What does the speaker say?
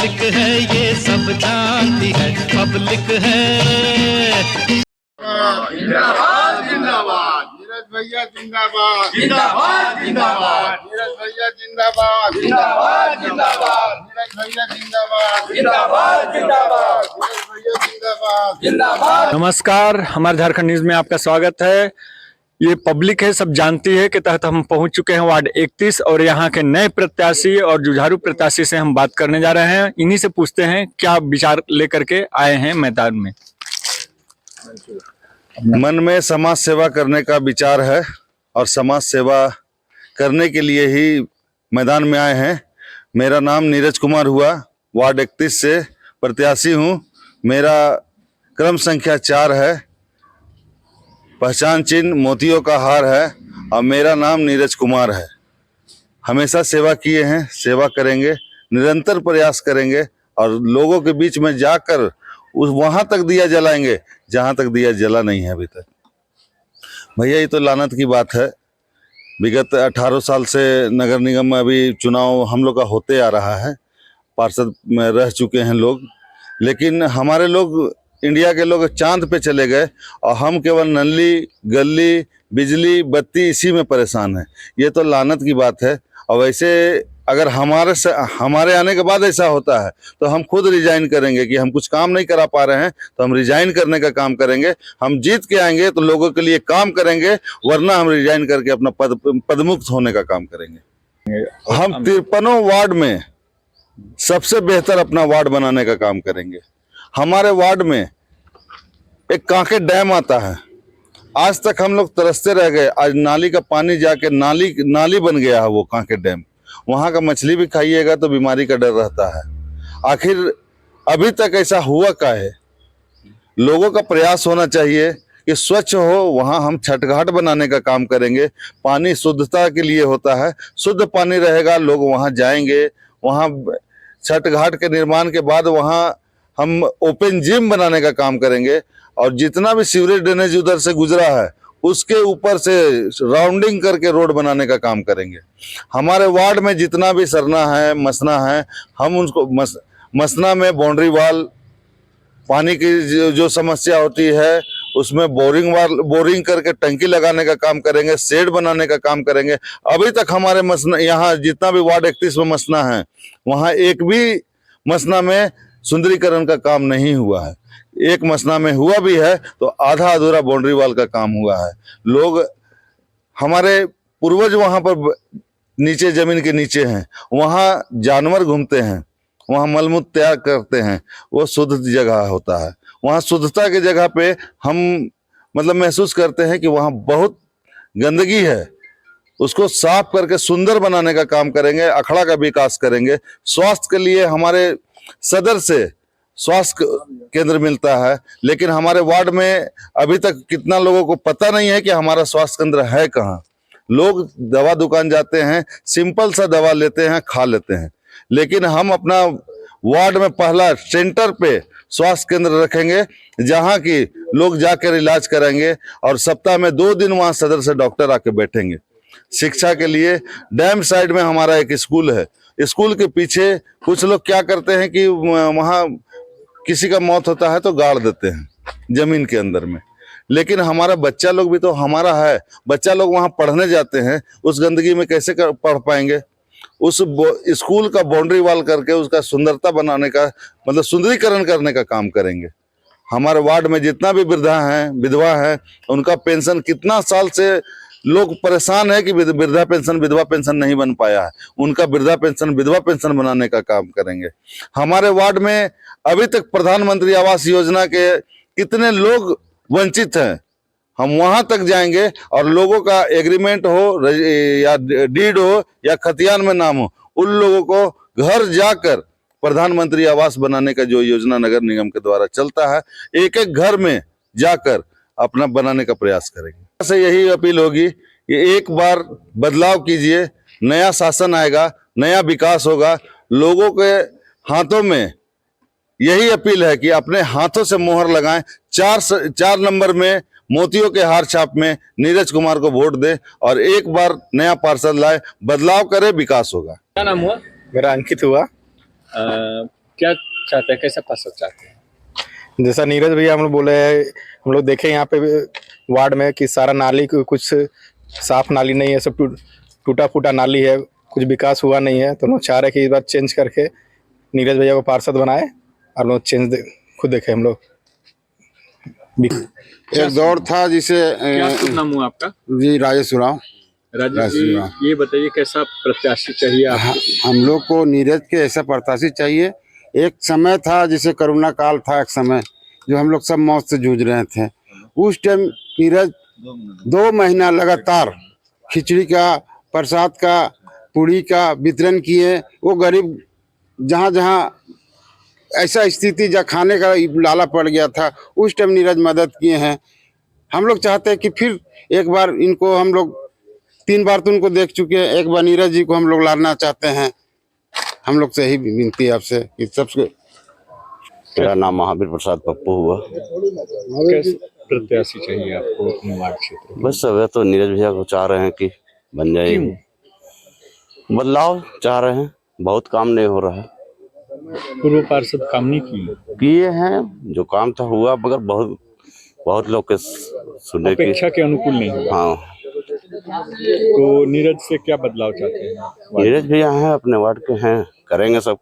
Public है ये सब जानती है, पब्लिक है। जिंदाबाद जिंदाबाद नीरज भैया जिंदाबाद जिंदाबाद जिंदाबाद नीरज भैया जिंदाबाद जिंदाबाद जिंदाबाद नीरज भैया जिंदाबाद जिंदाबाद जिंदाबाद नीरज भैया जिंदाबाद जिंदाबाद। नमस्कार, हमारे झारखंड न्यूज में आपका स्वागत है। ये पब्लिक है सब जानती है के तहत हम पहुंच चुके हैं वार्ड 31 और यहाँ के नए प्रत्याशी और जुझारू प्रत्याशी से हम बात करने जा रहे हैं। इन्हीं से पूछते हैं क्या विचार लेकर के आए हैं मैदान में। मन में समाज सेवा करने का विचार है और समाज सेवा करने के लिए ही मैदान में आए हैं। मेरा नाम नीरज कुमार हुआ, वार्ड 31 से प्रत्याशी हूं। मेरा क्रम संख्या 4 है, पहचान चिन्ह मोतियों का हार है और मेरा नाम नीरज कुमार है। हमेशा सेवा किए हैं, सेवा करेंगे, निरंतर प्रयास करेंगे और लोगों के बीच में जाकर उस वहां तक दिया जलाएंगे जहां तक दिया जला नहीं है अभी तक। भैया ये तो लानत की बात है। विगत 18 साल से नगर निगम में अभी चुनाव हम लोग का होते आ रहा है, पार्षद में रह चुके हैं लोग, लेकिन हमारे लोग इंडिया के लोग चांद पे चले गए और हम केवल नली गली बिजली बत्ती इसी में परेशान हैं। ये तो लानत की बात है। और वैसे अगर हमारे आने के बाद ऐसा होता है तो हम खुद रिजाइन करेंगे कि हम कुछ काम नहीं करा पा रहे हैं तो हम रिजाइन करने का काम करेंगे। हम जीत के आएंगे तो लोगों के लिए काम करेंगे, वरना हम रिजाइन करके अपना पदमुक्त होने का काम करेंगे। हम 53 वार्ड में सबसे बेहतर अपना वार्ड बनाने का काम करेंगे। हमारे वार्ड में एक कांके डैम आता है, आज तक हम लोग तरसते रह गए। आज नाली का पानी जाके नाली बन गया है वो कांके डैम। वहां का मछली भी खाइएगा तो बीमारी का डर रहता है। आखिर अभी तक ऐसा हुआ क्या है? लोगों का प्रयास होना चाहिए कि स्वच्छ हो। वहां हम छठ घाट बनाने का काम करेंगे। पानी शुद्धता के लिए होता है, शुद्ध पानी रहेगा, लोग वहां जाएंगे। वहां छठ घाट के निर्माण के बाद वहां हम ओपन जिम बनाने का काम करेंगे और जितना भी सीवरेज ड्रेनेज उधर से गुजरा है उसके ऊपर से राउंडिंग करके रोड बनाने का काम करेंगे। हमारे वार्ड में जितना भी सरना है मसना है, हम उनको मसना में बाउंड्री वाल, पानी की जो समस्या होती है उसमें बोरिंग करके टंकी लगाने का काम करेंगे, शेड बनाने का काम करेंगे। अभी तक हमारे मसना यहाँ जितना भी वार्ड 31 में मसना है वहाँ एक भी मसना में सुंदरीकरण का काम नहीं हुआ है। एक मसना में हुआ भी है तो आधा अधूरा बाउंड्री वाल का काम हुआ है। लोग हमारे पूर्वज वहां पर नीचे जमीन के नीचे हैं, वहां जानवर घूमते हैं, वहां मलमूत्र त्याग करते हैं, वो शुद्ध जगह होता है। वहां शुद्धता की जगह पे हम मतलब महसूस करते हैं कि वहां बहुत गंदगी है। उसको साफ करके सुंदर बनाने का काम करेंगे, अखड़ा का विकास करेंगे। स्वास्थ्य के लिए हमारे सदर से स्वास्थ्य केंद्र मिलता है, लेकिन हमारे वार्ड में अभी तक कितना लोगों को पता नहीं है कि हमारा स्वास्थ्य केंद्र है कहाँ। लोग दवा दुकान जाते हैं, सिंपल सा दवा लेते हैं, खा लेते हैं, लेकिन हम अपना वार्ड में पहला सेंटर पे स्वास्थ्य केंद्र रखेंगे जहां की लोग जाकर इलाज करेंगे और सप्ताह में 2 दिन वहां सदर से डॉक्टर आके बैठेंगे। शिक्षा के लिए डैम साइड में हमारा एक स्कूल है। स्कूल के पीछे कुछ लोग क्या करते हैं कि वहां किसी का मौत होता है तो गाड़ देते हैं जमीन के अंदर में, लेकिन हमारा बच्चा लोग भी तो हमारा है। बच्चा लोग वहां पढ़ने जाते हैं, उस गंदगी में कैसे पढ़ पाएंगे? उस स्कूल का बाउंड्री वाल करके उसका सुंदरता बनाने का मतलब सुंदरीकरण करने का काम करेंगे। हमारे वार्ड में जितना भी वृद्धा हैं, विधवा हैं, उनका पेंशन कितना साल से लोग परेशान है कि वृद्धा पेंशन विधवा पेंशन नहीं बन पाया है। उनका वृद्धा पेंशन विधवा पेंशन बनाने का काम करेंगे। हमारे वार्ड में अभी तक प्रधानमंत्री आवास योजना के कितने लोग वंचित हैं, हम वहां तक जाएंगे और लोगों का एग्रीमेंट हो या डीड हो या खतियान में नाम हो, उन लोगों को घर जाकर प्रधानमंत्री आवास बनाने का जो योजना नगर निगम के द्वारा चलता है, एक एक घर में जाकर अपना बनाने का प्रयास करेंगे। से यही अपील होगी कि एक बार बदलाव कीजिए, नया शासन आएगा, नया विकास होगा। लोगों के हाथों में यही अपील है कि अपने हाथों से मोहर लगाएं। 4 नंबर में मोतियों के हार छाप में नीरज कुमार को वोट दे और एक बार नया पार्षद लाए, बदलाव करे, विकास होगा। क्या नाम हुआ? मेरा अंकित हुआ। क्या चाहते हैं, कैसा पार्षद चाहते हैं? जैसा नीरज भैया हम लोग बोले हैं, हम लोग देखे यहाँ पे वार्ड में कि सारा नाली कुछ साफ नाली नहीं है, सब टूटा फूटा नाली है, कुछ विकास हुआ नहीं है। तो हम लोग चाह रहे हैं कि इस बार चेंज करके नीरज भैया को पार्षद बनाए और लोग चेंज खुद देखे हम लोग। एक दौर था जिसे क्या शुभ नाम हुआ आपका? जी राजेश उरांव। राजेश जी, ये बताइए कैसा प्रत्याशी चाहिए आपको? हम लोग को नीरज के ऐसा प्रत्याशी चाहिए। एक समय था जिसे कोरोना काल था, एक समय जो हम लोग सब मौत से जूझ रहे थे। उस टाइम नीरज 2 महीना लगातार खिचड़ी का, प्रसाद का, पूड़ी का वितरण किए। वो गरीब जहाँ जहाँ ऐसा स्थिति जहाँ खाने का लाला पड़ गया था, उस टाइम नीरज मदद किए हैं। हम लोग चाहते हैं कि फिर एक बार इनको, हम लोग 3 बार तो उनको देख चुके हैं, एक बार नीरज जी को हम लोग लाना चाहते हैं। हम लोग से ही विनती है आपसे कि सबसे। मेरा नाम महावीर प्रसाद पप्पू हुआ। कैसे प्रत्याशी चाहिए आपको अपने वार्ड क्षेत्र में? बस सब तो नीरज भैया को चाह रहे हैं कि बन जाए। बदलाव चाह रहे हैं, बहुत काम नहीं हो रहा है। पूर्व पार्षद काम नहीं किए हैं, जो काम था हुआ, मगर बहुत लोग के सुनने की अपेक्षा के अनुकूल नहीं हुआ। हाँ, तो नीरज से क्या बदलाव चाहते हैं? नीरज भैया हैं, अपने वार्ड के हैं, करेंगे सब।